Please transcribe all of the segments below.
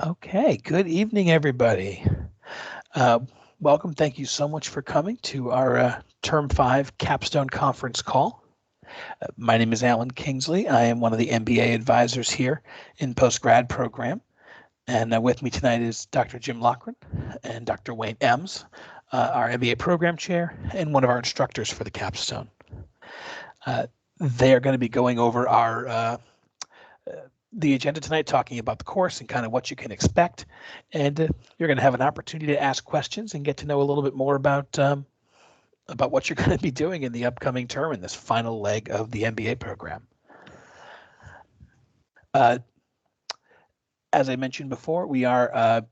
Okay, good evening, everybody. Uh, Welcome. Thank you so much for coming to our Term 5 Capstone Conference call. My name is Alan Kingsley. I am one of the MBA advisors here in Postgrad program. And with me tonight is Dr. Jim Loughran and Dr. Wayne Ems, our MBA program chair and one of our instructors for the Capstone. They are going to be going over our the agenda tonight, talking about the course and kind of what you can expect. And you're going to have an opportunity to ask questions and get to know a little bit more about what you're going to be doing in the upcoming term in this final leg of the MBA program. As I mentioned before, we are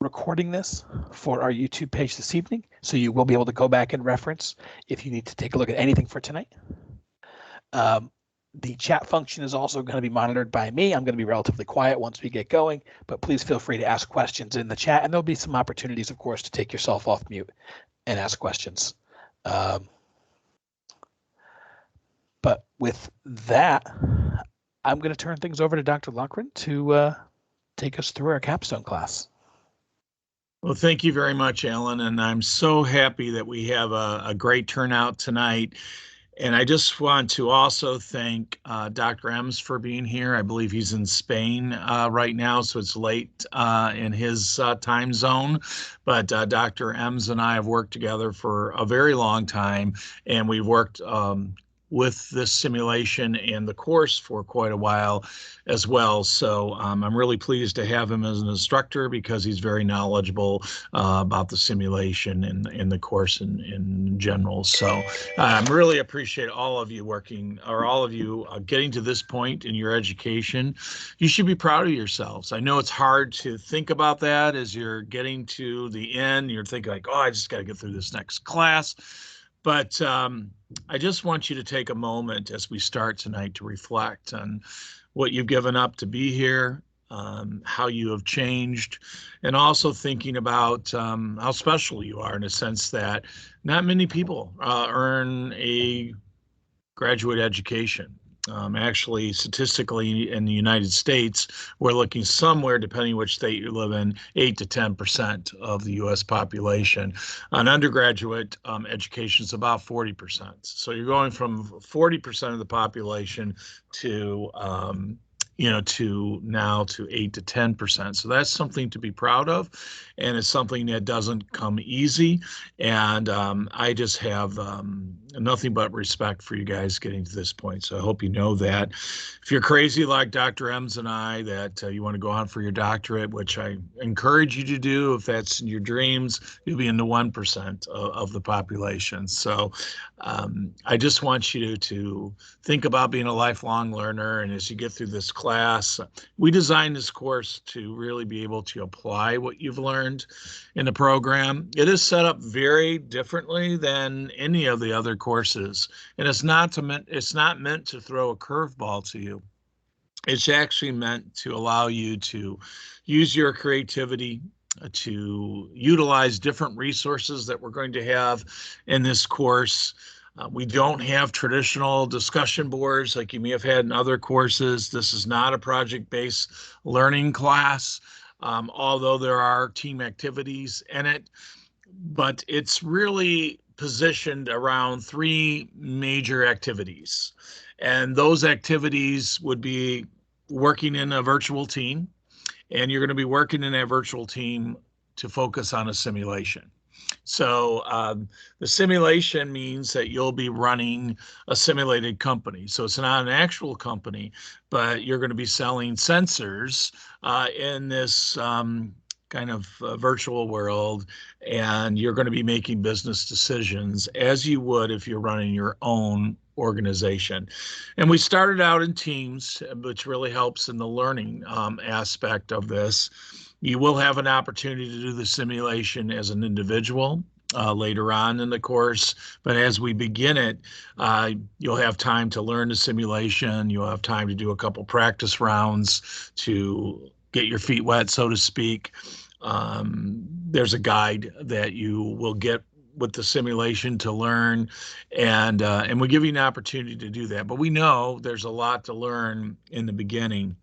recording this for our YouTube page this evening, so you will be able to go back and reference if you need to take a look at anything for tonight. The chat function is also going to be monitored by me. I'm going to be relatively quiet once we get going, but please feel free to ask questions in the chat, and there'll be some opportunities, of course, to take yourself off mute and ask questions. But with that, I'm going to turn things over to Dr. Loughran to take us through our capstone class. Well, thank you very much, Alan, and I'm so happy that we have a great turnout tonight. And I just want to also thank Dr. Ems for being here. I believe he's in Spain right now, so it's late in his time zone. But Dr. Ems and I have worked together for a very long time, and we've worked with this simulation and the course for quite a while as well. So I'm really pleased to have him as an instructor because he's very knowledgeable about the simulation and the course in general. So I really appreciate all of you getting to this point in your education. You should be proud of yourselves. I know it's hard to think about that as you're getting to the end. You're thinking like, oh, I just got to get through this next class. But I just want you to take a moment as we start tonight to reflect on what you've given up to be here, how you have changed, and also thinking about how special you are in a sense that not many people earn a graduate education. Actually, statistically in the United States, we're looking somewhere, depending which state you live in, 8 to 10% of the U.S. population. An undergraduate education is about 40%. So you're going from 40% of the population to to 8 to 10%. So that's something to be proud of, and it's something that doesn't come easy. And I just have nothing but respect for you guys getting to this point. So I hope you know that. If you're crazy like Dr. Ems and I, that you want to go on for your doctorate, which I encourage you to do, if that's in your dreams, you'll be in the 1% of the population. So I just want you to think about being a lifelong learner. And as you get through this class, we designed this course to really be able to apply what you've learned in the program. It is set up very differently than any of the other courses, and it's not meant to throw a curveball to you. It's actually meant to allow you to use your creativity, to utilize different resources that we're going to have in this course. We don't have traditional discussion boards like you may have had in other courses. This is not a project-based learning class, although there are team activities in it. But it's really positioned around 3 major activities. And those activities would be working in a virtual team, and you're going to be working in a virtual team to focus on a simulation. So the simulation means that you'll be running a simulated company. So it's not an actual company, but you're going to be selling sensors in this kind of virtual world, and you're going to be making business decisions as you would if you're running your own organization. And we started out in teams, which really helps in the learning aspect of this. You will have an opportunity to do the simulation as an individual later on in the course, but as we begin it, you'll have time to learn the simulation. You'll have time to do a couple practice rounds to get your feet wet, so to speak. There's a guide that you will get with the simulation to learn, and we give you an opportunity to do that. But we know there's a lot to learn in the beginning.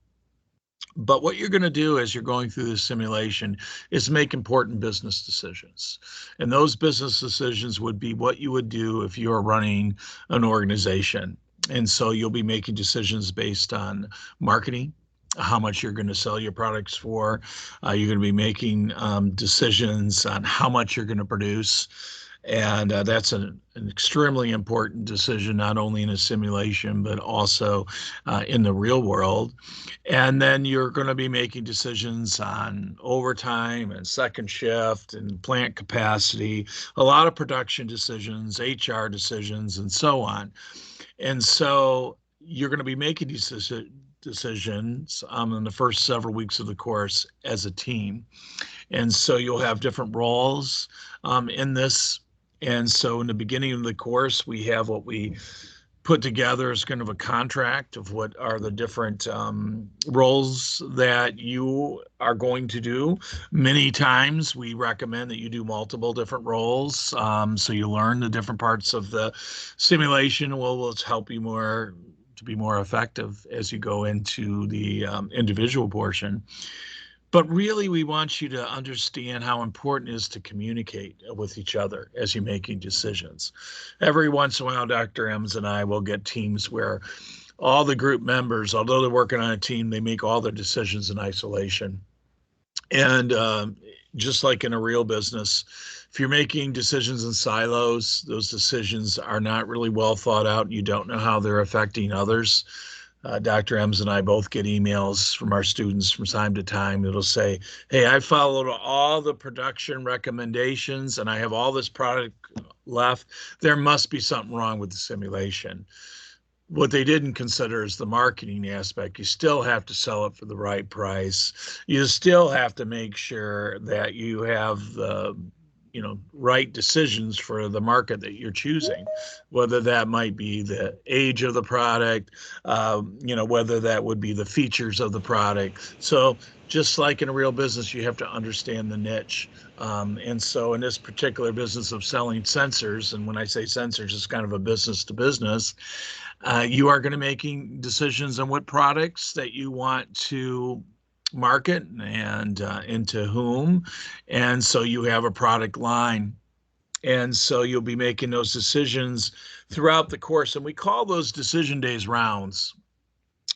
But what you're going to do as you're going through this simulation is make important business decisions. And those business decisions would be what you would do if you're running an organization. And so you'll be making decisions based on marketing, how much you're going to sell your products for. You're going to be making decisions on how much you're going to produce. And that's an extremely important decision, not only in a simulation, but also in the real world. And then you're going to be making decisions on overtime and second shift and plant capacity, a lot of production decisions, HR decisions, and so on. And so you're going to be making these decisions in the first several weeks of the course as a team. And so you'll have different roles in this. And so in the beginning of the course, we have what we put together as kind of a contract of what are the different roles that you are going to do. Many times we recommend that you do multiple different roles, so you learn the different parts of the simulation. Will help you more to be more effective as you go into the individual portion. But really, we want you to understand how important it is to communicate with each other as you're making decisions. Every once in a while, Dr. Ems and I will get teams where all the group members, although they're working on a team, they make all their decisions in isolation. And just like in a real business, if you're making decisions in silos, those decisions are not really well thought out. You don't know how they're affecting others. Dr. Ems and I both get emails from our students from time to time. It'll say, "Hey, I followed all the production recommendations and I have all this product left. There must be something wrong with the simulation." What they didn't consider is the marketing aspect. You still have to sell it for the right price. You still have to make sure that you have the right decisions for the market that you're choosing, whether that might be the age of the product, whether that would be the features of the product. So just like in a real business, you have to understand the niche. And so in this particular business of selling sensors, and when I say sensors, it's kind of a business to business, you are going to making decisions on what products that you want to market and into whom. And so you have a product line. And so you'll be making those decisions throughout the course. And we call those decision days rounds.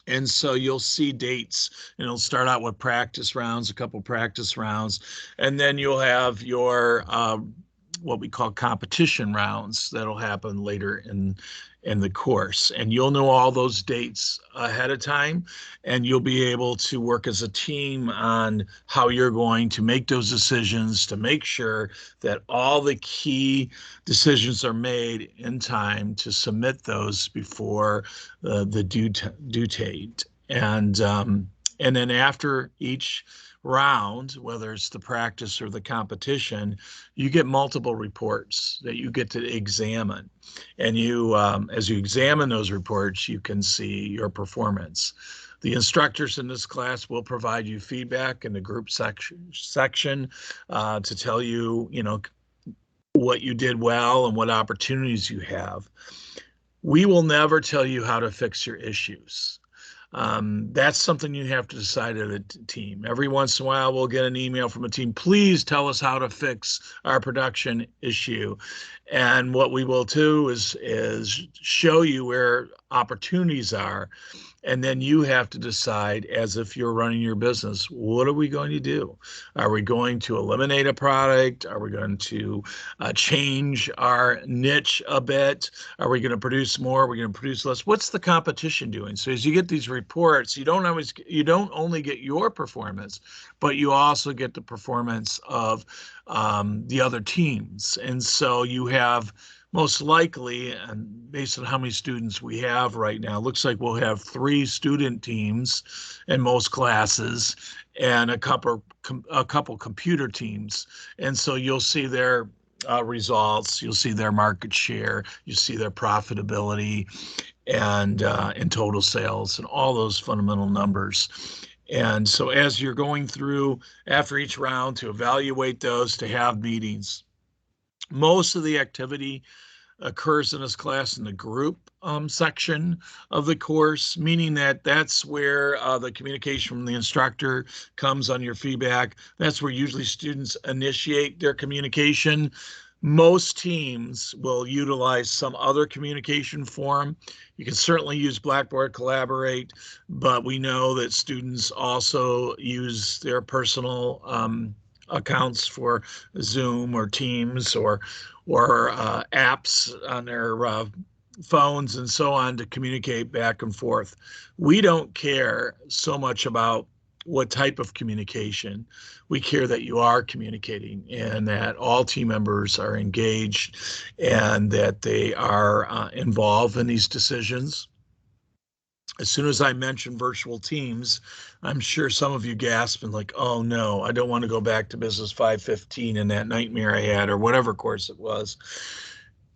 And so you'll see dates, and it'll start out with practice rounds, a couple practice rounds, and then you'll have your what we call competition rounds that'll happen later in the course. And you'll know all those dates ahead of time, and you'll be able to work as a team on how you're going to make those decisions to make sure that all the key decisions are made in time to submit those before the due date. And then after each round, whether it's the practice or the competition, you get multiple reports that you get to examine. And as you examine those reports, you can see your performance. The instructors in this class will provide you feedback in the group section to tell you, what you did well and what opportunities you have. We will never tell you how to fix your issues. That's something you have to decide as a team. Every once in a while, we'll get an email from a team. Please tell us how to fix our production issue. And what we will do is show you where opportunities are. And then you have to decide, as if you're running your business, what are we going to do? Are we going to eliminate a product? Are we going to change our niche a bit? Are we going to produce more? Are we going to produce less? What's the competition doing? So as you get these reports, you don't only get your performance, but you also get the performance of the other teams. And so you have most likely, and based on how many students we have right now, looks like we'll have 3 student teams in most classes and a couple computer teams. And so you'll see their results, you'll see their market share, you see their profitability and in total sales and all those fundamental numbers. And so as you're going through after each round to evaluate those, to have meetings, most of the activity occurs in this class in the group section of the course, meaning that that's where the communication from the instructor comes on your feedback. That's where usually students initiate their communication. Most teams will utilize some other communication form. You can certainly use Blackboard Collaborate, but we know that students also use their personal accounts for Zoom or Teams or apps on their phones and so on to communicate back and forth. We don't care so much about what type of communication. We care that you are communicating and that all team members are engaged and that they are involved in these decisions. As soon as I mentioned virtual teams, I'm sure some of you gasped and like, oh no, I don't want to go back to Business 515 and that nightmare I had or whatever course it was.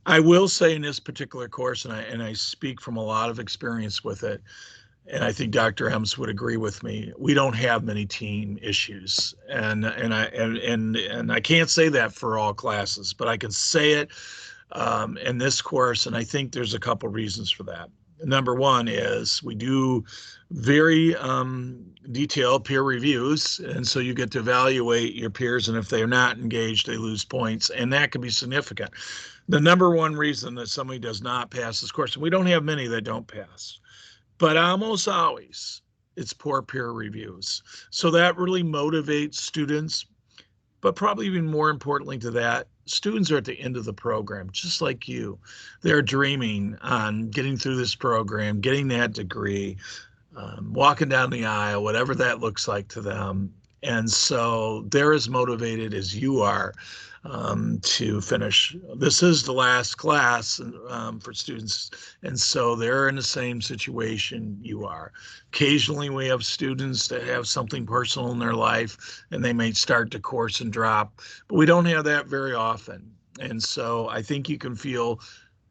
I will say in this particular course, and I speak from a lot of experience with it, and I think Dr. Ems would agree with me. We don't have many team issues, and I can't say that for all classes, but I can say it in this course, and I think there's a couple reasons for that. Number one is we do very detailed peer reviews, and so you get to evaluate your peers, and if they're not engaged, they lose points, and that can be significant. The number one reason that somebody does not pass this course, and we don't have many that don't pass, but almost always it's poor peer reviews. So that really motivates students, but probably even more importantly to that, students are at the end of the program, just like you. They're dreaming on getting through this program, getting that degree, walking down the aisle, whatever that looks like to them. And so they're as motivated as you are to finish. This is the last class for students, and so they're in the same situation you are. Occasionally, we have students that have something personal in their life, and they may start the course and drop, but we don't have that very often. And so I think you can feel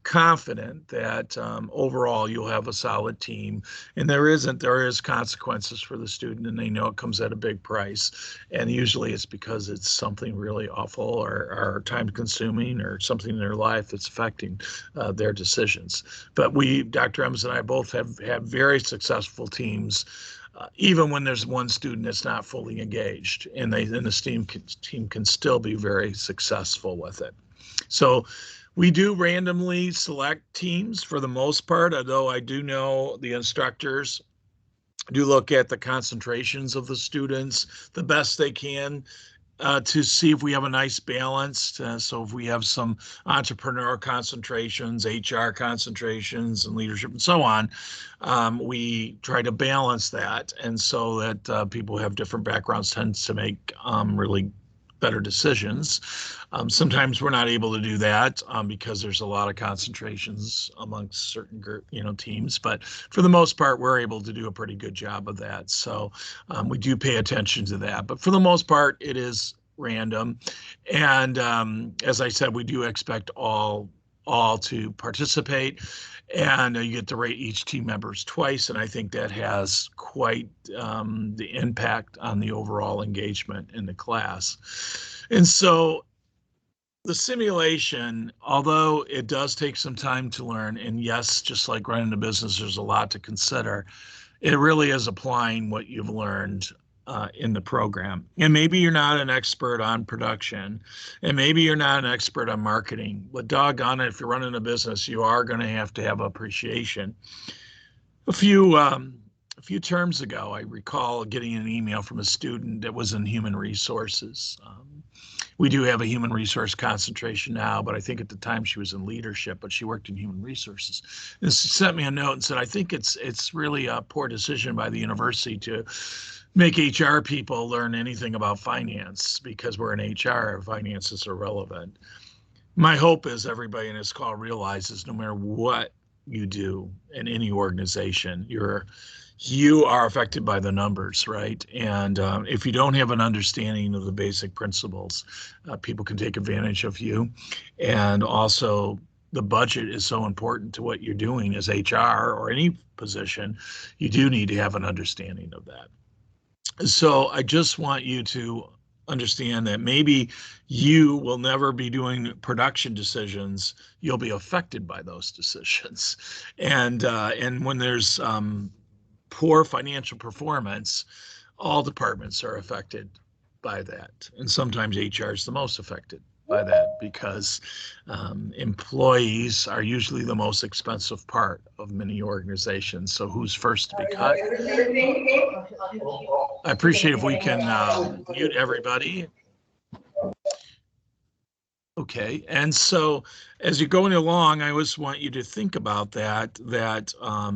confident that overall you'll have a solid team, and there is consequences for the student, and they know it comes at a big price, and usually it's because it's something really awful or time consuming or something in their life that's affecting their decisions. But we, Dr. Ems and I, both have had very successful teams, even when there's one student that's not fully engaged, and team can still be very successful with it. So we do randomly select teams for the most part, although I do know the instructors do look at the concentrations of the students the best they can to see if we have a nice balance. So if we have some entrepreneur concentrations, HR concentrations, and leadership and so on, we try to balance that. And so that people who have different backgrounds tends to make really better decisions. Sometimes we're not able to do that because there's a lot of concentrations amongst certain group, teams. But for the most part, we're able to do a pretty good job of that. So we do pay attention to that. But for the most part, it is random. And as I said, we do expect all to participate, and you get to rate each team members twice, and I think that has quite the impact on the overall engagement in the class. And so the simulation, although it does take some time to learn, and yes, just like running a business, there's a lot to consider, it really is applying what you've learned in the program. And maybe you're not an expert on production, and maybe you're not an expert on marketing, but doggone it, if you're running a business, you are going to have appreciation. A few terms ago, I recall getting an email from a student that was in human resources. We do have a human resource concentration now, but I think at the time she was in leadership, but she worked in human resources. And she sent me a note and said, I think it's really a poor decision by the university to make HR people learn anything about finance because we're in HR, finances are relevant. My hope is everybody in this call realizes no matter what you do in any organization, you are affected by the numbers, right? And if you don't have an understanding of the basic principles, people can take advantage of you. And also, the budget is so important to what you're doing as HR or any position. You do need to have an understanding of that. So I just want you to understand that maybe you will never be doing production decisions. You'll be affected by those decisions. And when there's poor financial performance, all departments are affected by that. And sometimes HR is the most affected by that because employees are usually the most expensive part of many organizations. So who's first to be cut? I appreciate if we can mute everybody. Okay, and so as you're going along, I always want you to think about that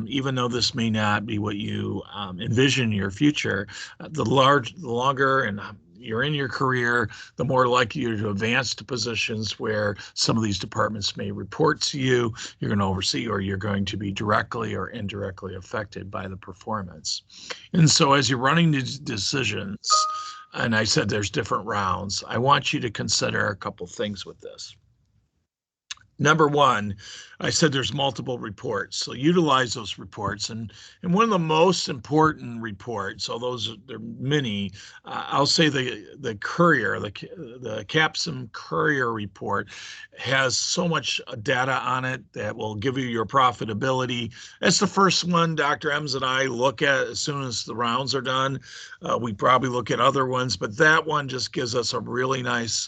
even though this may not be what you envision in your future, the longer and you're in your career, the more likely you're to advance to positions where some of these departments may report to you, you're going to oversee, or you're going to be directly or indirectly affected by the performance. And so as you're running these decisions, and I said there's different rounds, I want you to consider a couple things with this. Number one, I said there's multiple reports, so utilize those reports. And one of the most important reports, although there are many, I'll say the Courier, the Capstone Courier report has so much data on it that will give you your profitability. That's the first one Dr. Ems and I look at as soon as the rounds are done. We probably look at other ones, but that one just gives us a really nice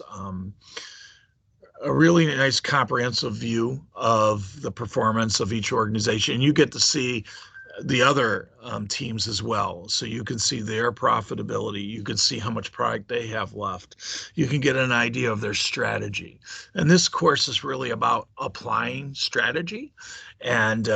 comprehensive view of the performance of each organization. You get to see the other teams as well. So you can see their profitability. You can see how much product they have left. You can get an idea of their strategy. And this course is really about applying strategy. And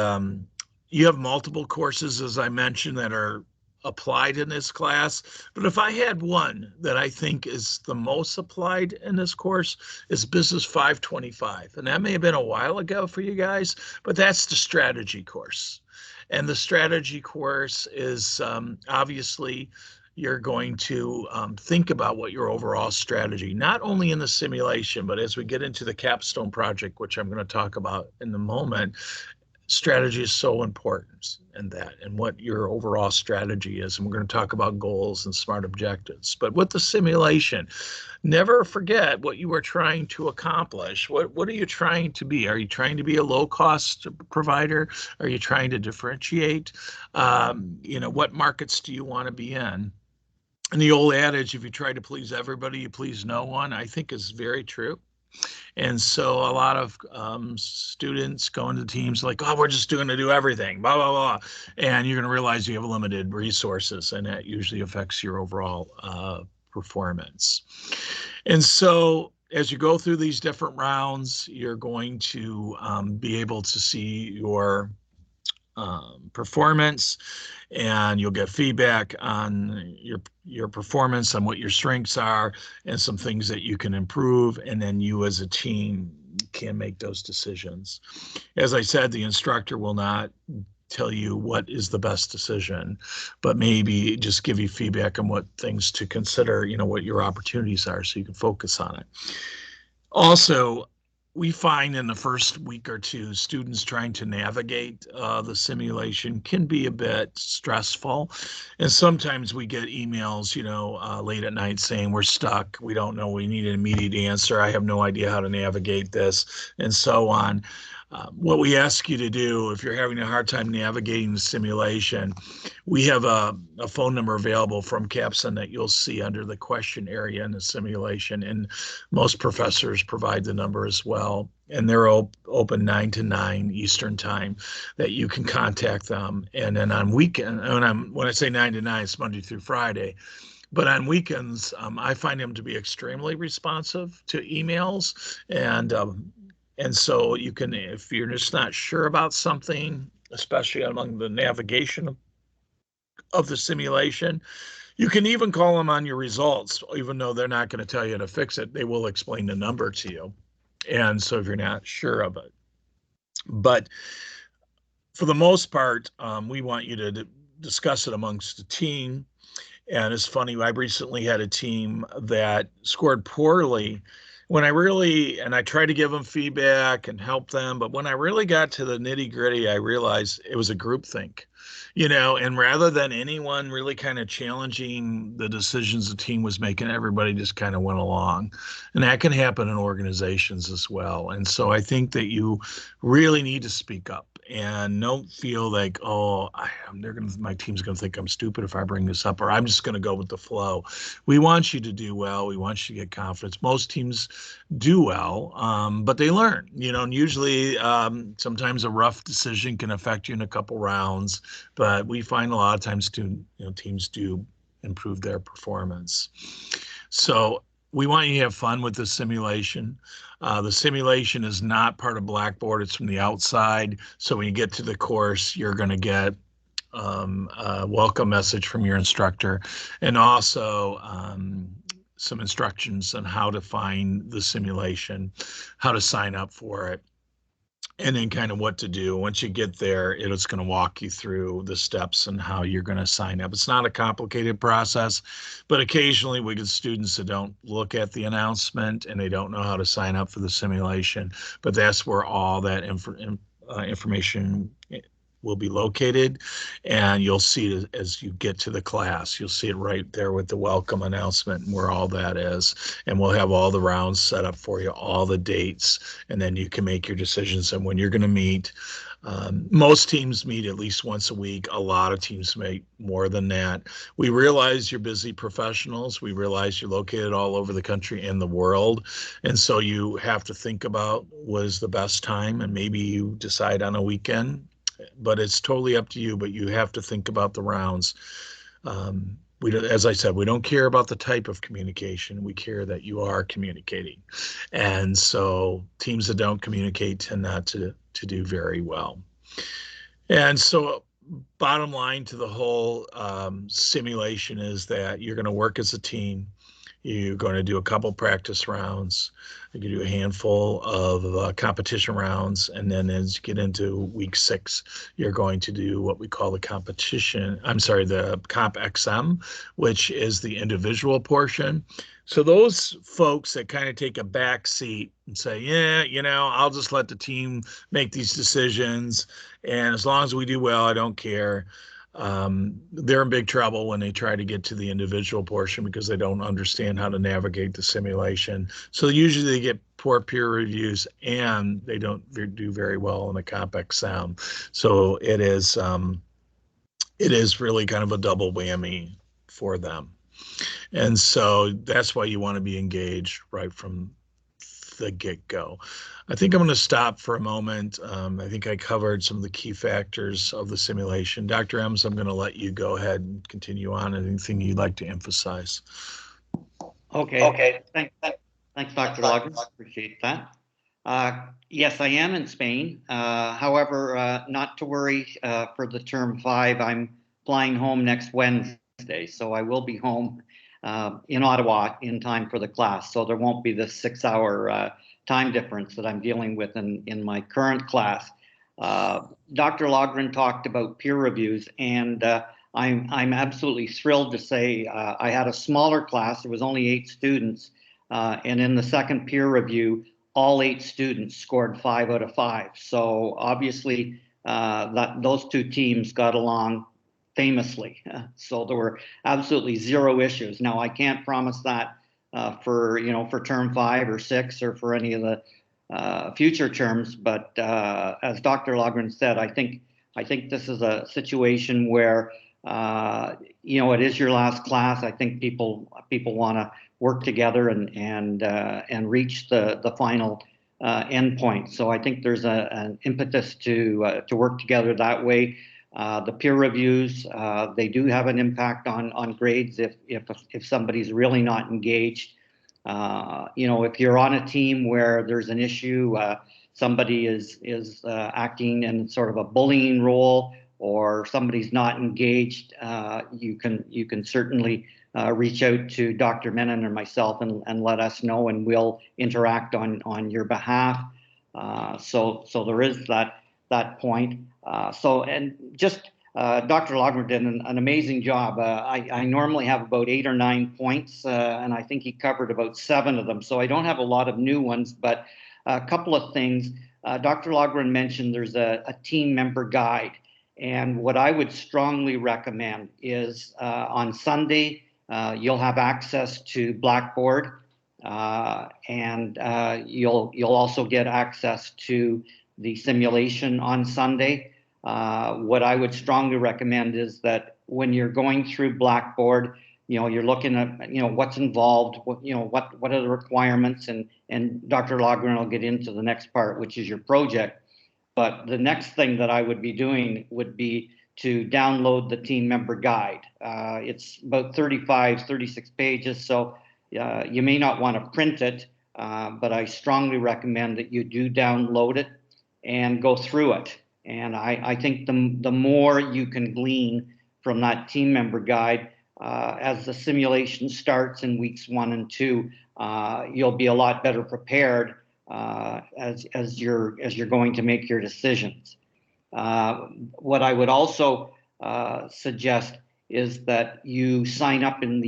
you have multiple courses, as I mentioned, that are applied in this class. But if I had one that I think is the most applied in this course, is Business 525. And that may have been a while ago for you guys, but that's the strategy course. And the strategy course is obviously you're going to think about what your overall strategy, not only in the simulation, but as we get into the Capstone project, which I'm going to talk about in a moment, strategy is so important in that and what your overall strategy is. And we're going to talk about goals and smart objectives. But with the simulation, never forget what you are trying to accomplish. What are you trying to be? Are you trying to be a low-cost provider? Are you trying to differentiate? What markets do you want to be in? And the old adage, if you try to please everybody, you please no one, I think is very true. And so a lot of students go into teams like, oh, we're just going to do everything, blah, blah, blah. And you're going to realize you have limited resources, and that usually affects your overall performance. And so as you go through these different rounds, you're going to be able to see your performance, and you'll get feedback on your performance, on what your strengths are, and some things that you can improve. And then you as a team can make those decisions. As I said, the instructor will not tell you what is the best decision, but maybe just give you feedback on what things to consider, what your opportunities are, so you can focus on it. Also, we find in the first week or two, students trying to navigate the simulation can be a bit stressful. And sometimes we get emails, late at night saying we're stuck. We don't know. We need an immediate answer. I have no idea how to navigate this, and so on. What we ask you to do, if you're having a hard time navigating the simulation, we have a phone number available from Capstone that you'll see under the question area in the simulation. And most professors provide the number as well. And they're open 9 to 9 Eastern time, that you can contact them. And then on weekend, when I say 9 to 9, it's Monday through Friday. But on weekends, I find them to be extremely responsive to emails. And so you can, if you're just not sure about something, especially among the navigation of the simulation, you can even call them on your results. Even though they're not going to tell you how to fix it, they will explain the number to you. And so if you're not sure of it. But for the most part, we want you to discuss it amongst the team. And it's funny, I recently had a team that scored poorly when I really, and I try to give them feedback and help them, but when I really got to the nitty gritty, I realized it was a group think, and rather than anyone really kind of challenging the decisions the team was making, everybody just kind of went along. And that can happen in organizations as well. And so I think that you really need to speak up and don't feel like, oh, my team's gonna think I'm stupid if I bring this up, or I'm just gonna go with the flow. We want you to do well. We want you to get confidence. Most teams do well, but they learn, and usually sometimes a rough decision can affect you in a couple rounds, but we find a lot of times teams do improve their performance. So we want you to have fun with the simulation. The simulation is not part of Blackboard, it's from the outside. So when you get to the course, you're going to get a welcome message from your instructor, and also some instructions on how to find the simulation, how to sign up for it, and then kind of what to do. Once you get there, it's going to walk you through the steps and how you're going to sign up. It's not a complicated process, but occasionally we get students that don't look at the announcement and they don't know how to sign up for the simulation. But that's where all that information will be located, and you'll see it as you get to the class. You'll see it right there with the welcome announcement and where all that is, and we'll have all the rounds set up for you, all the dates, and then you can make your decisions on when you're going to meet. Most teams meet at least once a week. A lot of teams meet more than that. We realize you're busy professionals. We realize you're located all over the country and the world. And so you have to think about what is the best time, and maybe you decide on a weekend, but it's totally up to you. But you have to think about the rounds. As I said, we don't care about the type of communication. We care that you are communicating. And so teams that don't communicate tend not to do very well. And so bottom line to the whole simulation is that you're going to work as a team. You're going to do a couple practice rounds. You can do a handful of competition rounds. And then as you get into week 6, you're going to do what we call the Comp XM, which is the individual portion. So those folks that kind of take a back seat and say, yeah, I'll just let the team make these decisions. And as long as we do well, I don't care. They're in big trouble when they try to get to the individual portion because they don't understand how to navigate the simulation. So usually they get poor peer reviews and they don't do very well in the complex sound. So it is really kind of a double whammy for them. And so that's why you want to be engaged right from the get-go. I think I'm going to stop for a moment. I think I covered some of the key factors of the simulation. Dr. Ems, I'm going to let you go ahead and continue on. Anything you'd like to emphasize? Okay. Thanks, Dr. Logan. Appreciate that. Yes, I am in Spain. However, not to worry for the term 5. I'm flying home next Wednesday, so I will be home in Ottawa in time for the class. So there won't be this 6-hour time difference that I'm dealing with in my current class. Dr. Logren talked about peer reviews, and I'm absolutely thrilled to say I had a smaller class. There was only 8 students, and in the second peer review, all 8 students scored 5 out of 5. So obviously, those 2 teams got along famously. So there were absolutely 0 issues. Now I can't promise that for term 5 or 6 or for any of the future terms, but as Dr. Logren said, I think this is a situation where it is your last class. I think people want to work together and reach the final endpoint. So I think there's an impetus to work together that way. The peer reviews, they do have an impact on grades if somebody's really not engaged. If you're on a team where there's an issue, somebody is acting in sort of a bullying role, or somebody's not engaged, you can certainly reach out to Dr. Menon or myself and let us know, and we'll interact on your behalf. So there is that point. And just Dr. Logner did an amazing job. I normally have about 8 or 9 points, and I think he covered about 7 of them. So I don't have a lot of new ones, but a couple of things. Dr. Logren mentioned there's a team member guide. And what I would strongly recommend is on Sunday, you'll have access to Blackboard, and you'll also get access to the simulation on Sunday. What I would strongly recommend is that when you're going through Blackboard, you're looking at, what's involved, what are the requirements, and Dr. Logren will get into the next part, which is your project. But the next thing that I would be doing would be to download the team member guide. It's about 35, 36 pages, so you may not want to print it, but I strongly recommend that you do download it and go through it. And I think the more you can glean from that team member guide, as the simulation starts in weeks 1 and 2, you'll be a lot better prepared as you're going to make your decisions. What I would also suggest is that you sign up in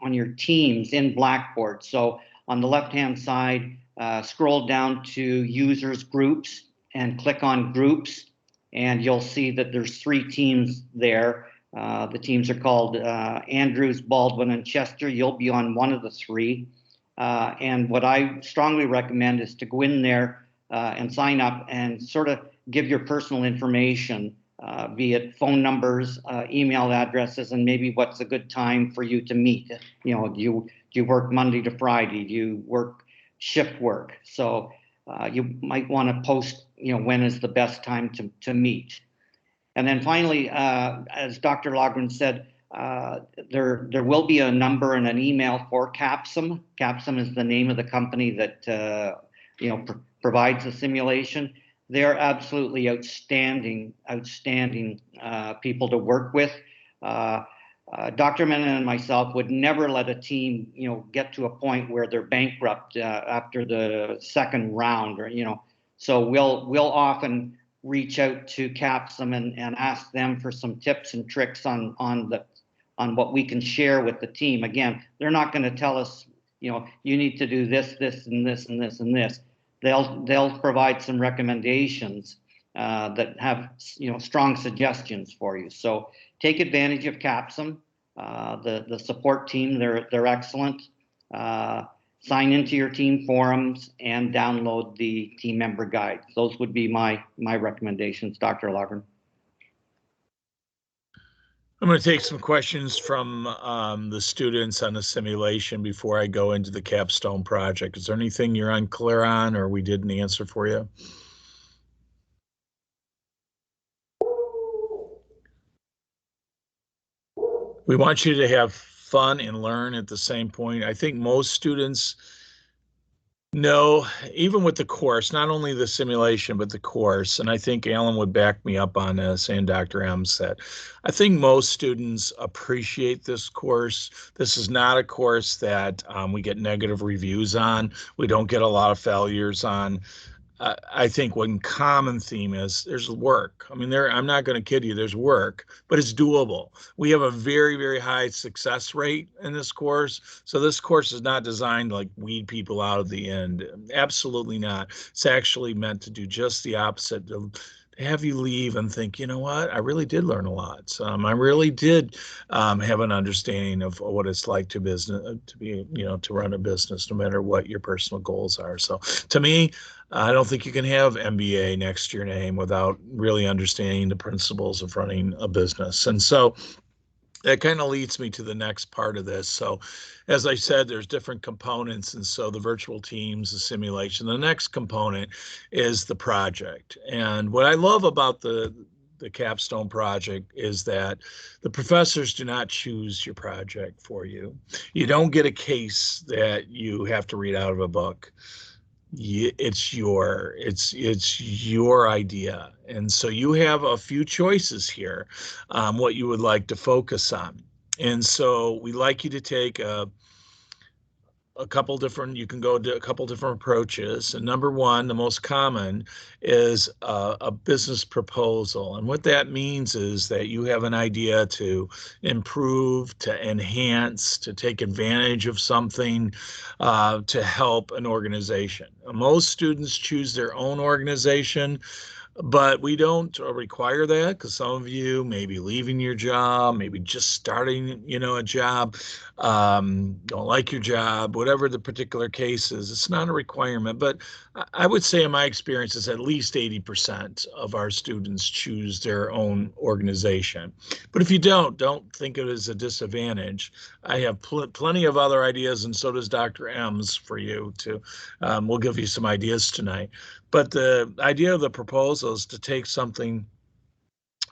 on your teams in Blackboard. So on the left-hand side, scroll down to users groups and click on groups, and you'll see that there's 3 teams there. The teams are called Andrews, Baldwin, and Chester. You'll be on one of the 3. And what I strongly recommend is to go in there and sign up and sort of give your personal information, be it phone numbers, email addresses, and maybe what's a good time for you to meet. Do you work Monday to Friday? Do you work shift work? So you might want to post, when is the best time to meet. And then finally, as Dr. Logren said, there will be a number and an email for Capstone. Capstone is the name of the company that provides the simulation. They're absolutely outstanding people to work with. Dr. Menon and myself would never let a team, get to a point where they're bankrupt after the second round, So we'll often reach out to Capstone and ask them for some tips and tricks on what we can share with the team. Again, they're not going to tell us, you need to do this, this, and this, and this, and this. They'll provide some recommendations that have, strong suggestions for you. So take advantage of Capstone, the support team. They're excellent. Sign into your team forums and download the team member guide. Those would be my recommendations, Dr. Logren. I'm going to take some questions from the students on the simulation before I go into the Capstone project. Is there anything you're unclear on or we didn't answer for you? We want you to have fun and learn at the same point. I think most students know, even with the course, not only the simulation, but the course, and I think Alan would back me up on this, and Dr. M said, I think most students appreciate this course. This is not a course that we get negative reviews on. We don't get a lot of failures on. I think one common theme is there's work. I mean, I'm not going to kid you, there's work, but it's doable. We have a very, very high success rate in this course. So this course is not designed to like weed people out of the end. Absolutely not. It's actually meant to do just the opposite, to have you leave and think, you know what, I really did learn a lot. I really did have an understanding of what it's like to run a business, no matter what your personal goals are. So to me, I don't think you can have MBA next to your name without really understanding the principles of running a business. And so that kind of leads me to the next part of this. So as I said, there's different components. And so the virtual teams, the simulation, the next component is the project. And what I love about the Capstone project is that the professors do not choose your project for you. You don't get a case that you have to read out of a book. It's your idea, and so you have a few choices here, what you would like to focus on. And so we'd like you to take a you can go to a couple different approaches. And number one, the most common, is a business proposal. And what that means is that you have an idea to improve, to enhance, to take advantage of something, to help an organization. Most students choose their own organization, but we don't require that, because some of you may be leaving your job, maybe just starting, a job, don't like your job, whatever the particular case is. It's not a requirement, but I would say in my experience is at least 80% of our students choose their own organization. But if you don't think of it as a disadvantage. I have plenty of other ideas, and so does Dr. M's for you to, we'll give you some ideas tonight. But the idea of the proposal is to take something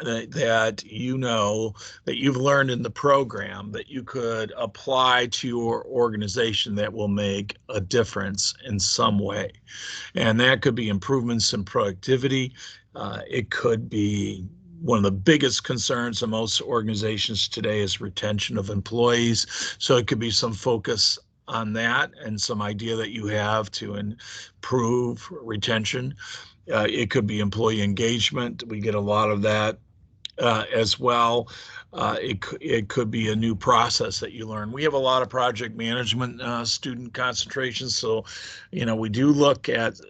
that that you've learned in the program that you could apply to your organization that will make a difference in some way. And that could be improvements in productivity. It could be one of the biggest concerns of most organizations today is retention of employees. So it could be some focus on that and some idea that you have to improve retention. It could be employee engagement. We get a lot of that as well. It could be a new process that you learn. We have a lot of project management student concentrations. So, we do look at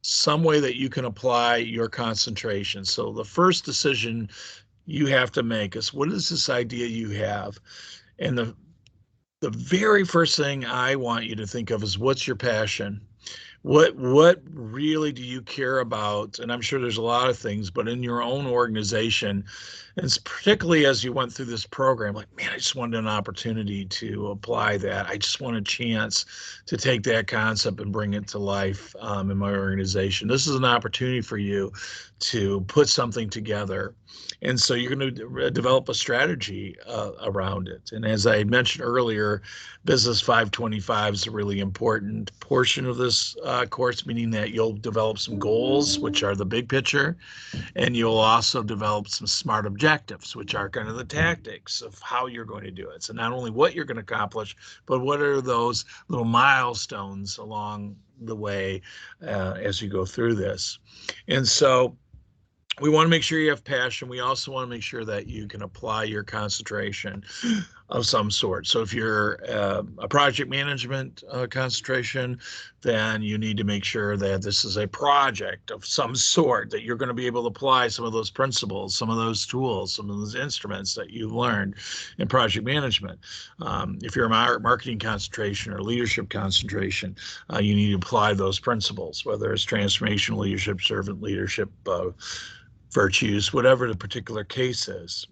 some way that you can apply your concentration. So the first decision you have to make is, what is this idea you have? And the very first thing I want you to think of is, what's your passion? What really do you care about? And I'm sure there's a lot of things, but in your own organization, and particularly as you went through this program, like, man, I just wanted an opportunity to apply that. I just want a chance to take that concept and bring it to life in my organization. This is an opportunity for you to put something together. And so you're going to develop a strategy around it. And as I mentioned earlier, Business 525 is a really important portion of this course, meaning that you'll develop some goals, which are the big picture, and you'll also develop some SMART objectives, which are kind of the tactics of how you're going to do it. So not only what you're going to accomplish, but what are those little milestones along the way as you go through this. And so we want to make sure you have passion. We also want to make sure that you can apply your concentration of some sort. So if you're a project management concentration, then you need to make sure that this is a project of some sort, that you're going to be able to apply some of those principles, some of those tools, some of those instruments that you've learned in project management. If you're a marketing concentration or leadership concentration, you need to apply those principles, whether it's transformational leadership, servant leadership, virtues, whatever the particular case is.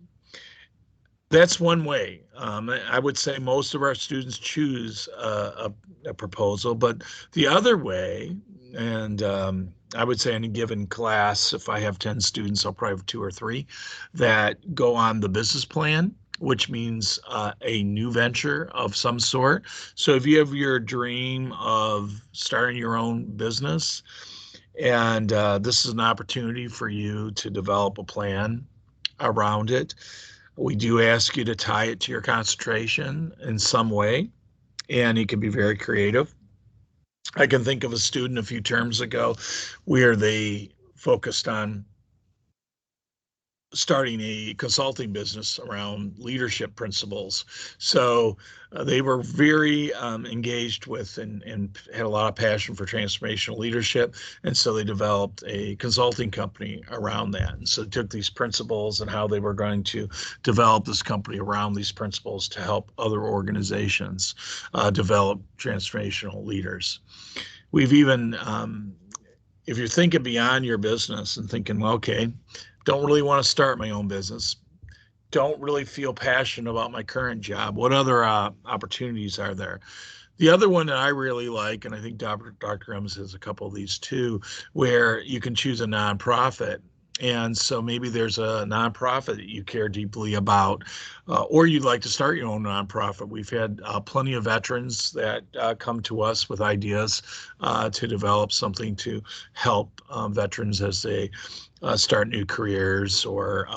That's one way. I would say most of our students choose a proposal, but the other way, and I would say in a given class, if I have 10 students, I'll probably have 2 or 3 that go on the business plan, which means a new venture of some sort. So if you have your dream of starting your own business, and this is an opportunity for you to develop a plan around it, we do ask you to tie it to your concentration in some way, and you can be very creative. I can think of a student a few terms ago where they focused on starting a consulting business around leadership principles. So they were very engaged with and had a lot of passion for transformational leadership. And so they developed a consulting company around that. And so they took these principles and how they were going to develop this company around these principles to help other organizations develop transformational leaders. We've even, if you're thinking beyond your business and thinking, well, okay, don't really want to start my own business, don't really feel passionate about my current job, what other opportunities are there? The other one that I really like, and I think Dr. Ems has a couple of these too, where you can choose a nonprofit. And so maybe there's a nonprofit that you care deeply about, or you'd like to start your own nonprofit. We've had plenty of veterans that come to us with ideas to develop something to help veterans as they start new careers, or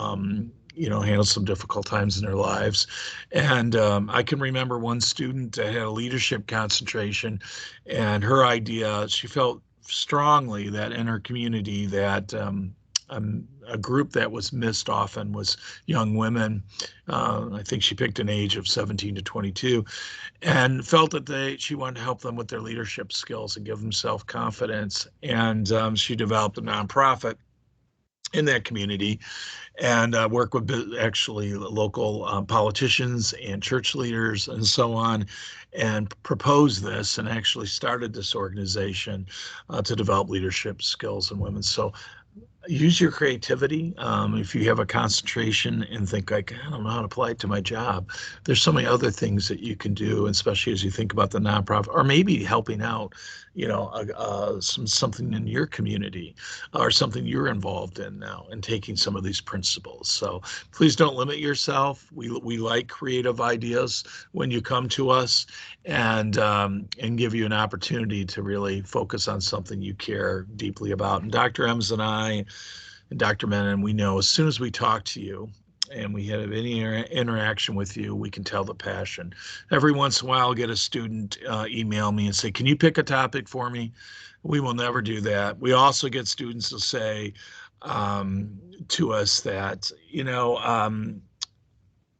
handle some difficult times in their lives. And I can remember one student that had a leadership concentration, and her idea, she felt strongly that in her community that a group that was missed often was young women. I think she picked an age of 17 to 22, and felt that she wanted to help them with their leadership skills and give them self-confidence. And she developed a nonprofit in that community, and work with actually local politicians and church leaders and so on, and proposed this and actually started this organization to develop leadership skills in women. So use your creativity. If you have a concentration and think like, I don't know how to apply it to my job, there's so many other things that you can do, especially as you think about the nonprofit, or maybe helping out, something in your community or something you're involved in now, and taking some of these principles. So please don't limit yourself. We like creative ideas when you come to us, and give you an opportunity to really focus on something you care deeply about. And Dr. Ems and I and Dr. Menon, we know as soon as we talk to you and we have any interaction with you, we can tell the passion. Every once in a while, I'll get a student email me and say, can you pick a topic for me? We will never do that. We also get students to say to us that,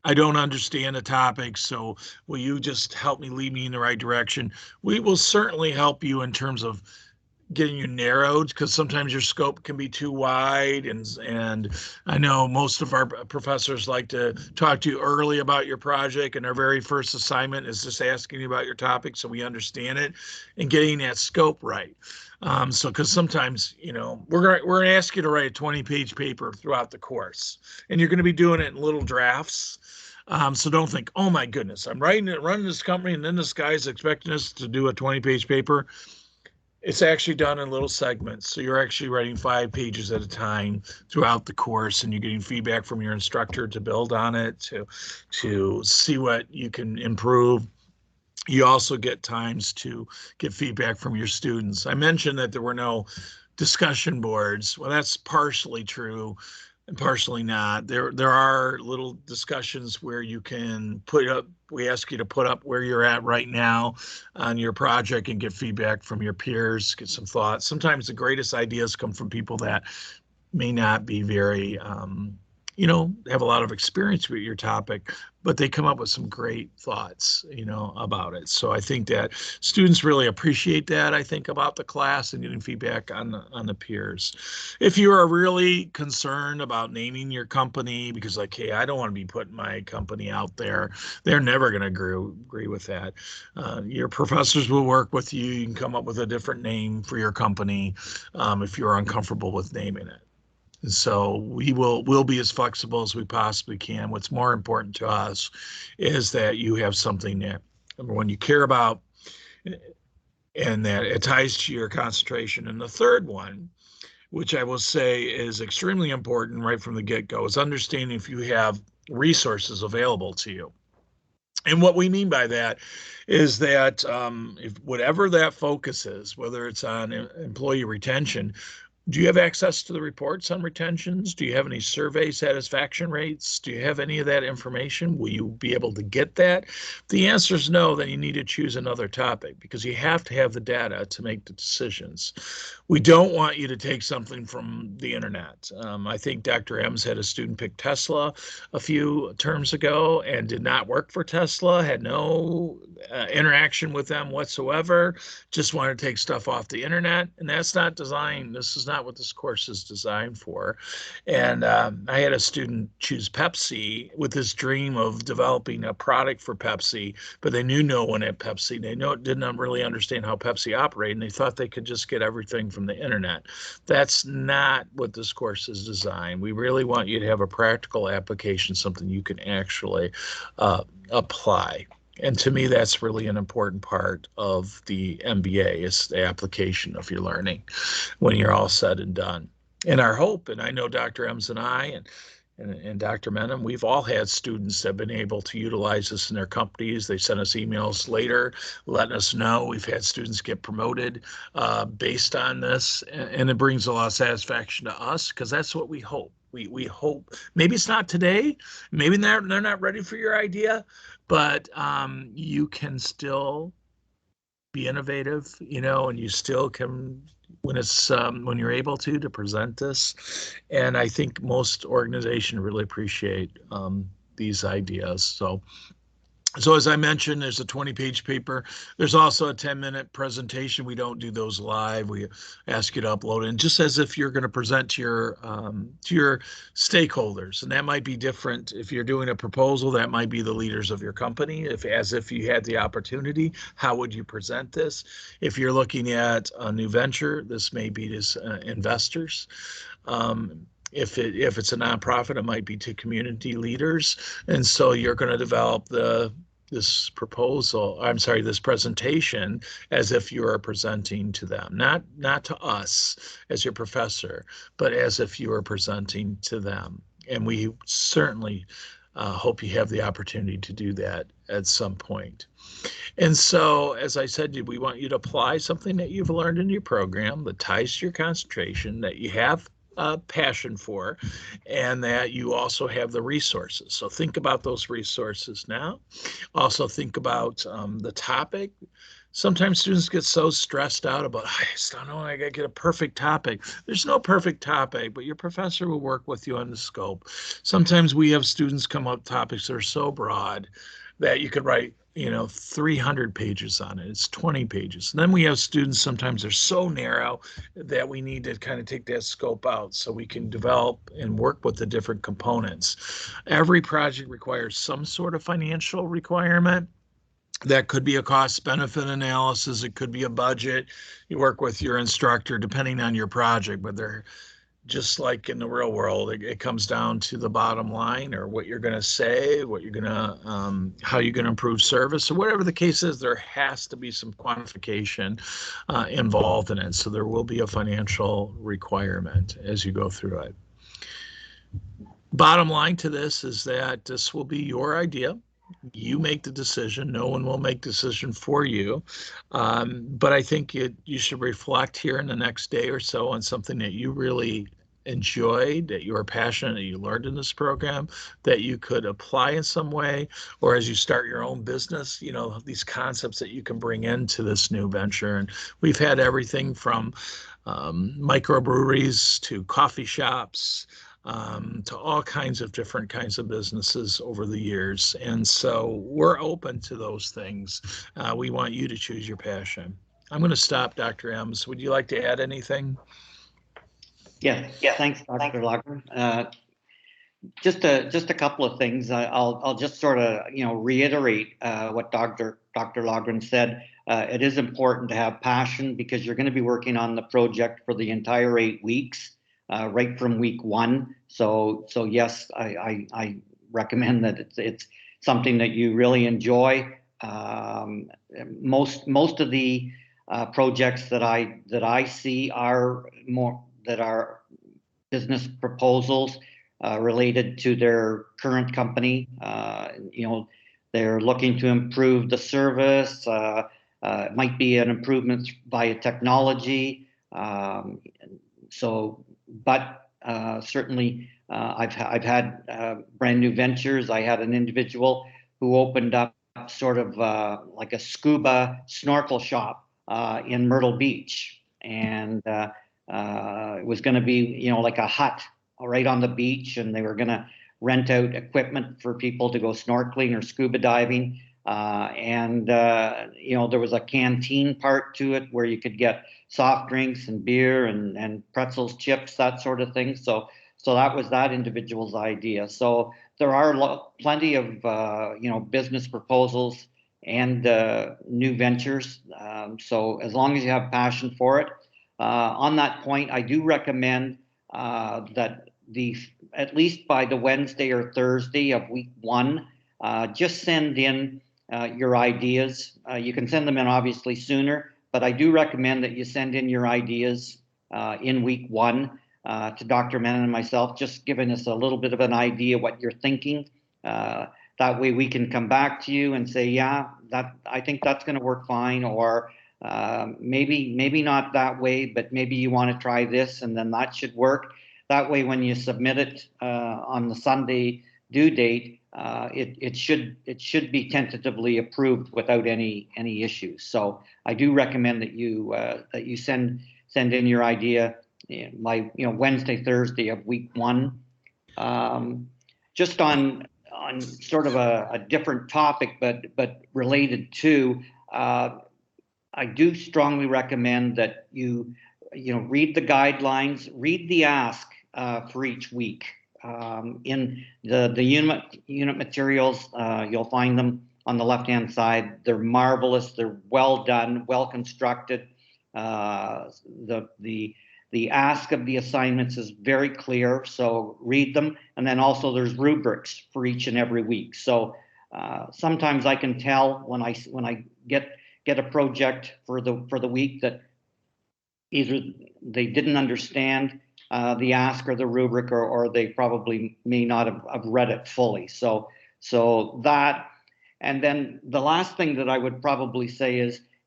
I don't understand a topic, so will you just help me, lead me in the right direction? We will certainly help you in terms of getting you narrowed, because sometimes your scope can be too wide, and I know most of our professors like to talk to you early about your project, and our very first assignment is just asking you about your topic so we understand it and getting that scope right. So because sometimes we're gonna ask you to write a 20-page paper throughout the course, and you're going to be doing it in little drafts. So don't think, oh my goodness, I'm running this company, and then this guy's expecting us to do a 20-page paper. It's actually done in little segments. So you're actually writing 5 pages at a time throughout the course, and you're getting feedback from your instructor to build on it, to see what you can improve. You also get times to get feedback from your students. I mentioned that there were no discussion boards. Well, that's partially true and partially not. There are little discussions where you can put up, we ask you to put up where you're at right now on your project and get feedback from your peers, get some thoughts. Sometimes the greatest ideas come from people that may not be very have a lot of experience with your topic, but they come up with some great thoughts, about it. So I think that students really appreciate that, I think, about the class and getting feedback on the peers. If you are really concerned about naming your company, because like, hey, I don't want to be putting my company out there, they're never going to agree with that. Your professors will work with you. You can come up with a different name for your company if you're uncomfortable with naming it. So we'll be as flexible as we possibly can. What's more important to us is that you have something that, number one, you care about, and that it ties to your concentration. And the third one, which I will say is extremely important right from the get-go, is understanding if you have resources available to you. And what we mean by that is that if whatever that focus is, whether it's on employee retention, do you have access to the reports on retentions? Do you have any survey satisfaction rates? Do you have any of that information? Will you be able to get that? If the answer is no, then you need to choose another topic, because you have to have the data to make the decisions. We don't want you to take something from the internet. I think Dr. Ems had a student pick Tesla a few terms ago and did not work for Tesla, had no interaction with them whatsoever, just wanted to take stuff off the internet. And that's not designed. This is not what this course is designed for. And I had a student choose Pepsi with this dream of developing a product for Pepsi, but they knew no one at Pepsi. They didn't really understand how Pepsi operated, and they thought they could just get everything from the internet. That's not what this course is designed. We really want you to have a practical application, something you can actually apply. And to me, that's really an important part of the MBA, is the application of your learning when you're all said and done. And our hope, and I know Dr. Ems and I and Dr. Menon, we've all had students that have been able to utilize this in their companies. They send us emails later letting us know. We've had students get promoted based on this, and it brings a lot of satisfaction to us, because that's what we hope. We hope maybe it's not today, maybe they're not ready for your idea, but you can still be innovative, and you still can when you're able to present this. And I think most organizations really appreciate these ideas. So as I mentioned, there's a 20-page paper. There's also a 10-minute presentation. We don't do those live. We ask you to upload it, and just as if you're going to present to your stakeholders. And that might be different if you're doing a proposal. That might be the leaders of your company. As if you had the opportunity, how would you present this? If you're looking at a new venture, this may be to investors. If it's a nonprofit, it might be to community leaders. And so you're going to develop this presentation as if you are presenting to them, not to us as your professor, but as if you are presenting to them. And we certainly hope you have the opportunity to do that at some point. And so, as I said, we want you to apply something that you've learned in your program that ties to your concentration, that you have passion for, and that you also have the resources. So think about those resources now. Also think about the topic. Sometimes students get so stressed out about, I just don't know, I got to get a perfect topic. There's no perfect topic, but your professor will work with you on the scope. Sometimes we have students come up with topics that are so broad that you could write 300 pages on it. It's 20 pages. And then we have students, sometimes they're so narrow that we need to kind of take that scope out so we can develop and work with the different components. Every project requires some sort of financial requirement. That could be a cost benefit analysis. It could be a budget. You work with your instructor depending on your project, but they're just like in the real world, it comes down to the bottom line, or what you're going to say, what you're going to, how you're going to improve service. So whatever the case is, there has to be some quantification involved in it. So there will be a financial requirement as you go through it. Bottom line to this is that this will be your idea. You make the decision. No one will make the decision for you. But I think you should reflect here in the next day or so on something that you really enjoyed, that you are passionate, that you learned in this program, that you could apply in some way, or as you start your own business, these concepts that you can bring into this new venture. And we've had everything from microbreweries to coffee shops, to all kinds of different kinds of businesses over the years. And so we're open to those things. We want you to choose your passion. I'm going to stop, Dr. Ems. Would you like to add anything? Yes, thanks, Dr. Lager. Just a couple of things. I'll just sort of reiterate what Dr. Logren said. It is important to have passion because you're going to be working on the project for the entire 8 weeks, right from week 1. So yes, I recommend that it's something that you really enjoy. Most of the projects that I see are business proposals related to their current company. They're looking to improve the service. It might be an improvement via technology. Certainly, I've had brand new ventures. I had an individual who opened up sort of like a scuba snorkel shop in Myrtle Beach, and it was going to be like a hut right on the beach, and they were going to rent out equipment for people to go snorkeling or scuba diving. There was a canteen part to it where you could get soft drinks and beer and pretzels, chips, that sort of thing. So that was that individual's idea. So there are plenty of business proposals and new ventures. So as long as you have passion for it. On that point, I do recommend that at least by the Wednesday or Thursday of week 1, just send in your ideas. You can send them in obviously sooner, but I do recommend that you send in your ideas in week 1 to Dr. Menon and myself, just giving us a little bit of an idea what you're thinking. That way we can come back to you and say, yeah, I think that's going to work fine, or maybe not that way, but maybe you want to try this and then that should work. That way, when you submit it on the Sunday due date, it should be tentatively approved without any issues. So I do recommend that you send in your idea by Wednesday, Thursday of week 1. Just on sort of a different topic, but related to, I do strongly recommend that you read the guidelines, read the ask for each week. In the unit materials, you'll find them on the left-hand side. They're marvelous. They're well done, well constructed. The ask of the assignments is very clear, so read them. And then also there's rubrics for each and every week. So sometimes I can tell when I get a project for the week that either they didn't understand the ask or the rubric, or they probably may not have read it fully. So that, and then the last thing that I would probably say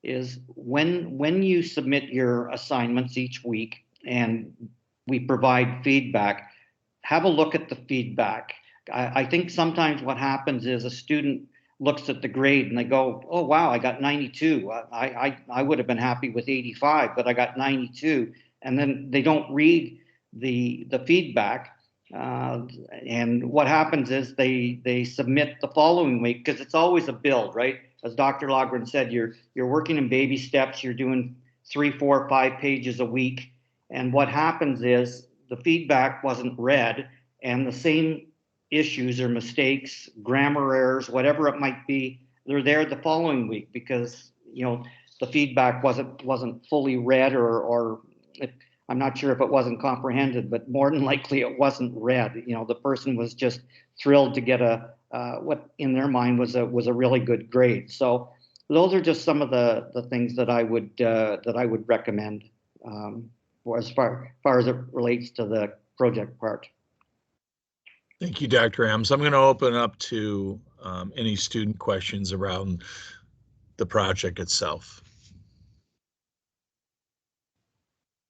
is when you submit your assignments each week and we provide feedback, have a look at the feedback. I think sometimes what happens is a student looks at the grade and they go, oh, wow, I got 92. I would have been happy with 85, but I got 92. And then they don't read the feedback. And what happens is they submit the following week, because it's always a build, right? As Dr. Logren said, you're working in baby steps. You're doing 3, 4, 5 pages a week. And what happens is the feedback wasn't read, and the same issues or mistakes, grammar errors, whatever it might be, they're there the following week because the feedback wasn't fully read, or I'm not sure if it wasn't comprehended, but more than likely it wasn't read. The person was just thrilled to get what in their mind was a really good grade. So those are just some of the things that I would recommend for as far as it relates to the project part. Thank you, Dr. M. So I'm going to open up to any student questions around the project itself.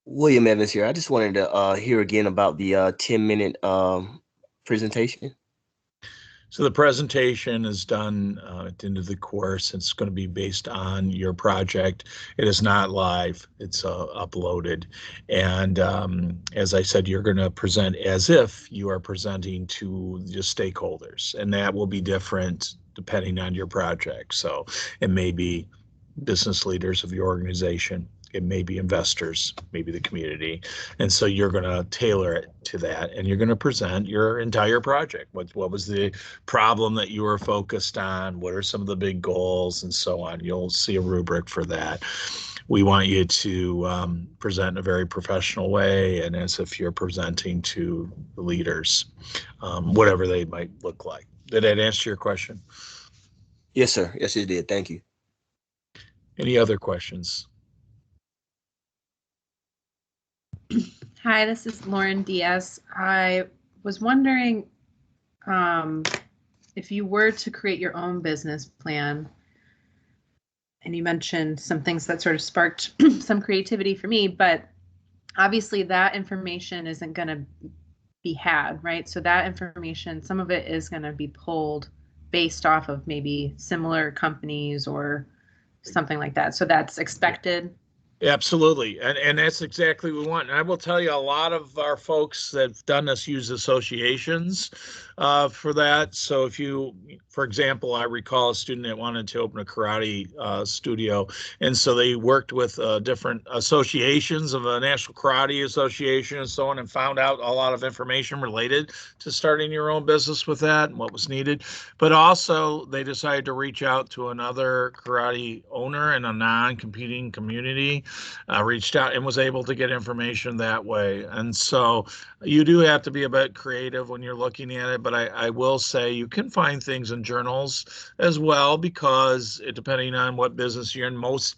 William Evans here. I just wanted to hear again about the 10-minute presentation. So the presentation is done at the end of the course. It's going to be based on your project. It is not live. It's uploaded. And as I said, you're going to present as if you are presenting to your stakeholders, and that will be different depending on your project. So it may be business leaders of your organization. It may be investors, maybe the community. And so you're going to tailor it to that, and you're going to present your entire project. What was the problem that you were focused on? What are some of the big goals and so on? You'll see a rubric for that. We want you to present in a very professional way and as if you're presenting to the leaders, whatever they might look like. Did that answer your question? Yes, sir. Yes, it did. Thank you. Any other questions? Hi, this is Lauren Diaz. I was wondering if you were to create your own business plan, and you mentioned some things that sort of sparked some creativity for me, but obviously that information isn't going to be had, right? So that information, some of it is going to be pulled based off of maybe similar companies or something like that. So that's expected. Absolutely. And that's exactly what we want. And I will tell you, a lot of our folks that have done this use associations for that. So if you, for example, I recall a student that wanted to open a karate studio. And so they worked with different associations of a National Karate Association and so on, and found out a lot of information related to starting your own business with that and what was needed. But also they decided to reach out to another karate owner in a non-competing community. Reached out and was able to get information that way. And so you do have to be a bit creative when you're looking at it, but I will say you can find things in journals as well, because depending on what business you're in, most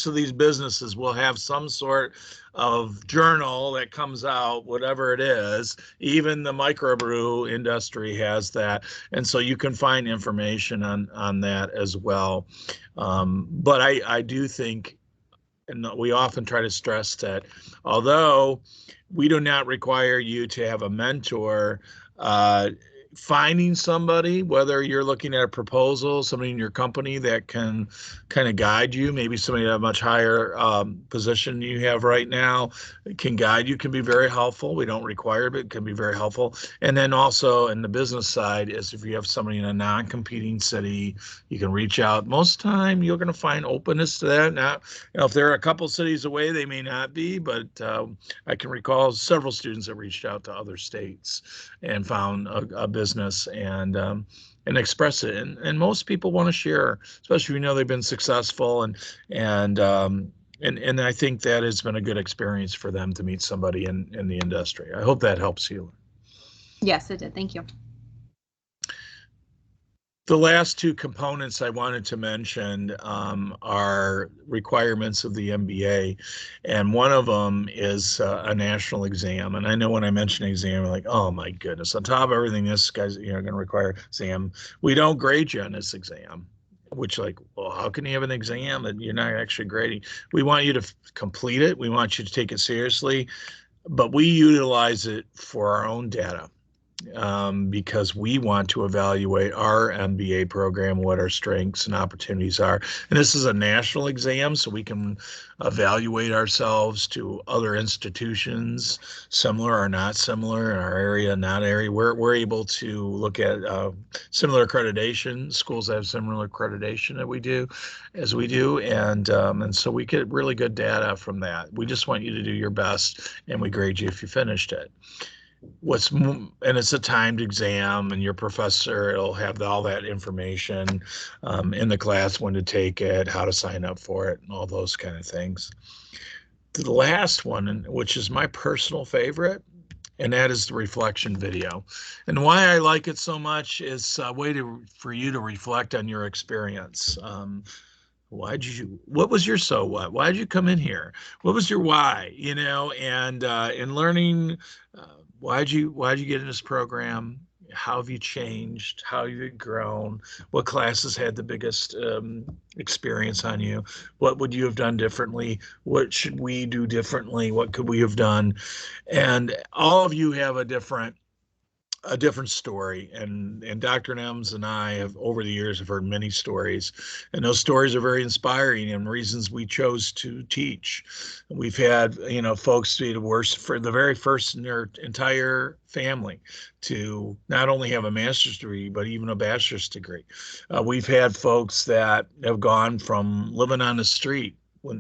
of these businesses will have some sort of journal that comes out, whatever it is. Even the microbrew industry has that. And so you can find information on that as well. But I do think, and we often try to stress that although we do not require you to have a mentor. Finding somebody, whether you're looking at a proposal, somebody in your company that can kind of guide you, maybe somebody at a much higher position you have right now can guide you, can be very helpful. We don't require it, but it can be very helpful. And then also in the business side is if you have somebody in a non-competing city, you can reach out. Most time you're going to find openness to that. Now, if they're a couple cities away, they may not be, but I can recall several students that reached out to other states and found a business and express it. And most people want to share, especially if you know they've been successful and I think that has been a good experience for them to meet somebody in the industry. I hope that helps you. Yes, it did. Thank you. The last two components I wanted to mention are requirements of the MBA, and one of them is a national exam. And I know when I mention exam, I'm like, oh my goodness, on top of everything, this guy's going to require exam. We don't grade you on this exam. Which, like, well, how can you have an exam and you're not actually grading? We want you to complete it. We want you to take it seriously, but we utilize it for our own data. Because we want to evaluate our MBA program, what our strengths and opportunities are. And this is a national exam, so we can evaluate ourselves to other institutions, similar or not similar in our area, not area. We're able to look at similar accreditation, schools that have similar accreditation that we do, and so we get really good data from that. We just want you to do your best, and we grade you if you finished it. And it's a timed exam, and your professor will have all that information in the class, when to take it, how to sign up for it, and all those kind of things. The last one, which is my personal favorite, and that is the reflection video. And why I like it so much is a way for you to reflect on your experience. What was your so what? Why did you come in here? What was your why? And in learning, why'd you get in this program? How have you changed? How have you grown? What classes had the biggest experience on you? What would you have done differently? What should we do differently? What could we have done? And all of you have a different story, and Dr. Nems and I have over the years have heard many stories, and those stories are very inspiring and reasons we chose to teach. We've had folks be the worst for the very first in their entire family to not only have a master's degree but even a bachelor's degree. We've had folks that have gone from living on the street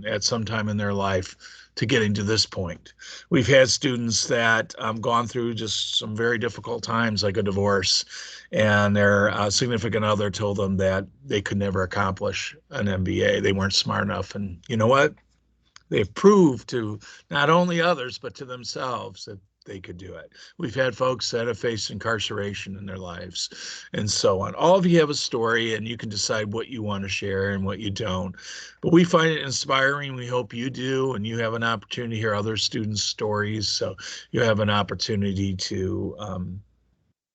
at some time in their life to getting to this point. We've had students that gone through just some very difficult times, like a divorce, and their significant other told them that they could never accomplish an MBA. They weren't smart enough. And you know what? They've proved to not only others, but to themselves that they could do it. We've had folks that have faced incarceration in their lives and so on. All of you have a story, and you can decide what you want to share and what you don't. But we find it inspiring. We hope you do, and you have an opportunity to hear other students' stories. So you have an opportunity to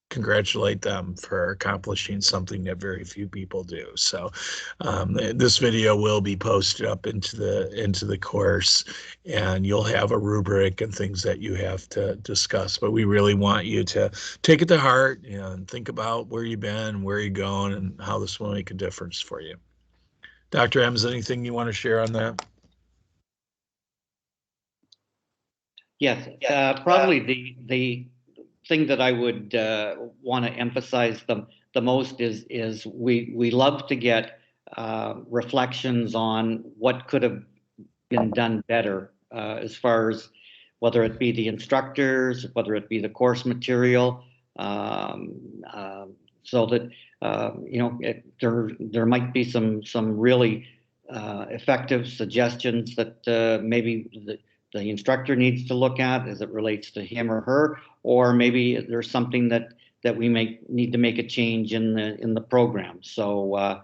congratulate them for accomplishing something that very few people do. So this video will be posted up into the course, and you'll have a rubric and things that you have to discuss. But we really want you to take it to heart and think about where you've been, where you're going, and how this will make a difference for you. Dr. M, is there anything you want to share on that? Yes, probably the thing that I would want to emphasize the most is we love to get reflections on what could have been done better as far as whether it be the instructors, whether it be the course material, so that there might be some really effective suggestions that maybe the instructor needs to look at as it relates to him or her, or maybe there's something that we need to make a change in the program. So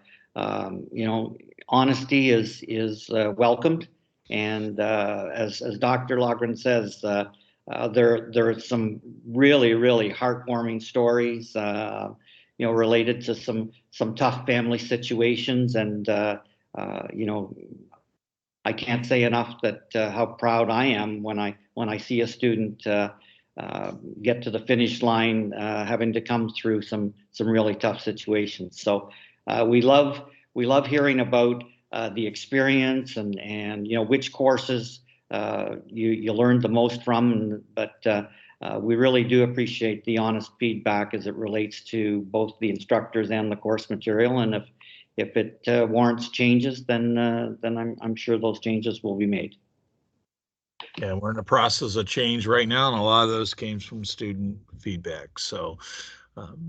honesty is welcomed, and as Dr. Logren says, there are some really heartwarming stories related to some tough family situations, and I can't say enough that how proud I am when when I see a student get to the finish line, having to come through some really tough situations. So we love hearing about the experience and which courses you learned the most from. But we really do appreciate the honest feedback as it relates to both the instructors and the course material. And if it warrants changes, then I'm sure those changes will be made. Yeah, we're in the process of change right now, and a lot of those came from student feedback. So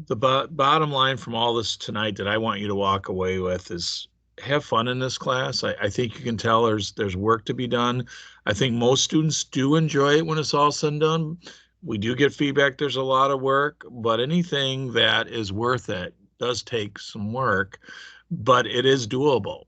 the bottom line from all this tonight that I want you to walk away with is have fun in this class. I think you can tell there's work to be done. I think most students do enjoy it when it's all said and done. We do get feedback there's a lot of work, but anything that is worth it does take some work, but it is doable.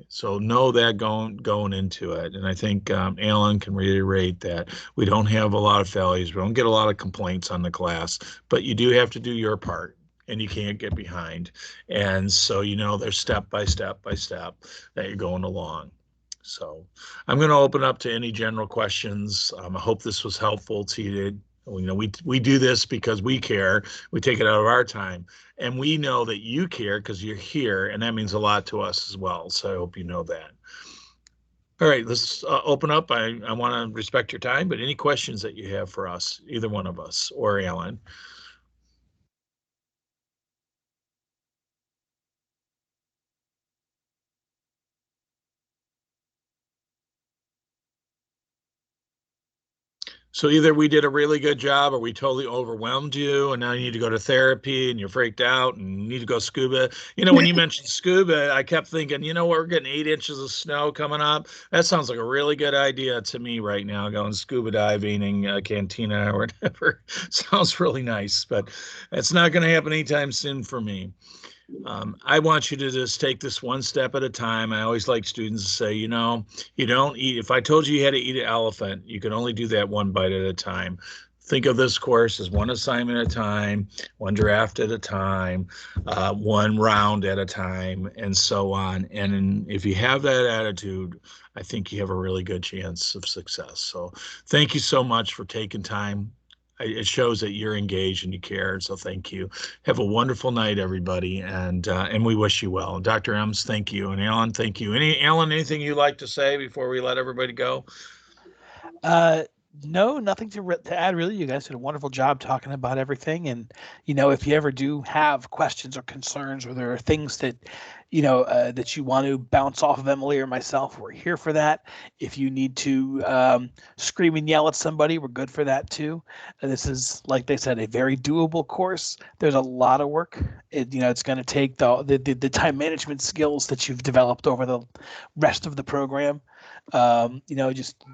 So know that going into it. And I think Alan can reiterate that we don't have a lot of failures. We don't get a lot of complaints on the class, but you do have to do your part and you can't get behind. And so, there's step by step by step that you're going along. So I'm going to open up to any general questions. I hope this was helpful to you. We do this because we care. We take it out of our time. And we know that you care because you're here, and that means a lot to us as well. So I hope you know that. All right, let's open up. I want to respect your time, but any questions that you have for us, either one of us or Alan? So either we did a really good job or we totally overwhelmed you and now you need to go to therapy and you're freaked out and you need to go scuba. When you mentioned scuba, I kept thinking, we're getting 8 inches of snow coming up. That sounds like a really good idea to me right now, going scuba diving in Cantina or whatever. Sounds really nice, but it's not going to happen anytime soon for me. I want you to just take this one step at a time. I always like students to say, you don't eat. If I told you had to eat an elephant, you can only do that one bite at a time. Think of this course as one assignment at a time, one draft at a time, one round at a time, and so on. And if you have that attitude, I think you have a really good chance of success. So thank you so much for taking time. It shows that you're engaged and you care. So thank you. Have a wonderful night, everybody, and we wish you well. Dr. Ems, thank you, and Alan, thank you. Alan, anything you'd like to say before we let everybody go? No, nothing to add, really. You guys did a wonderful job talking about everything. And, if you ever do have questions or concerns, or there are things that, that you want to bounce off of Emily or myself, we're here for that. If you need to scream and yell at somebody, we're good for that too. And this is, like they said, a very doable course. There's a lot of work. It's going to take the time management skills that you've developed over the rest of the program. Just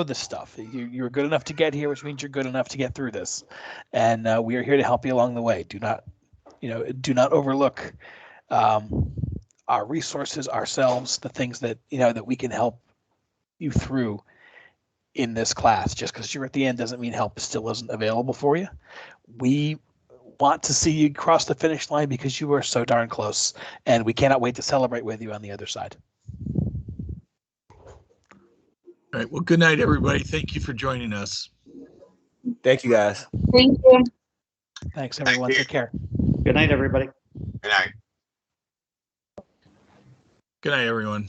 this stuff. You're good enough to get here, which means you're good enough to get through this. And we are here to help you along the way. Do not overlook our resources, ourselves, the things that that we can help you through in this class. Just because you're at the end doesn't mean help still isn't available for you. We want to see you cross the finish line because you are so darn close, and we cannot wait to celebrate with you on the other side. All right. Well, good night, everybody. Thank you for joining us. Thank you, guys. Thank you. Thanks, everyone. Take care. Good night, everybody. Good night. Good night, everyone.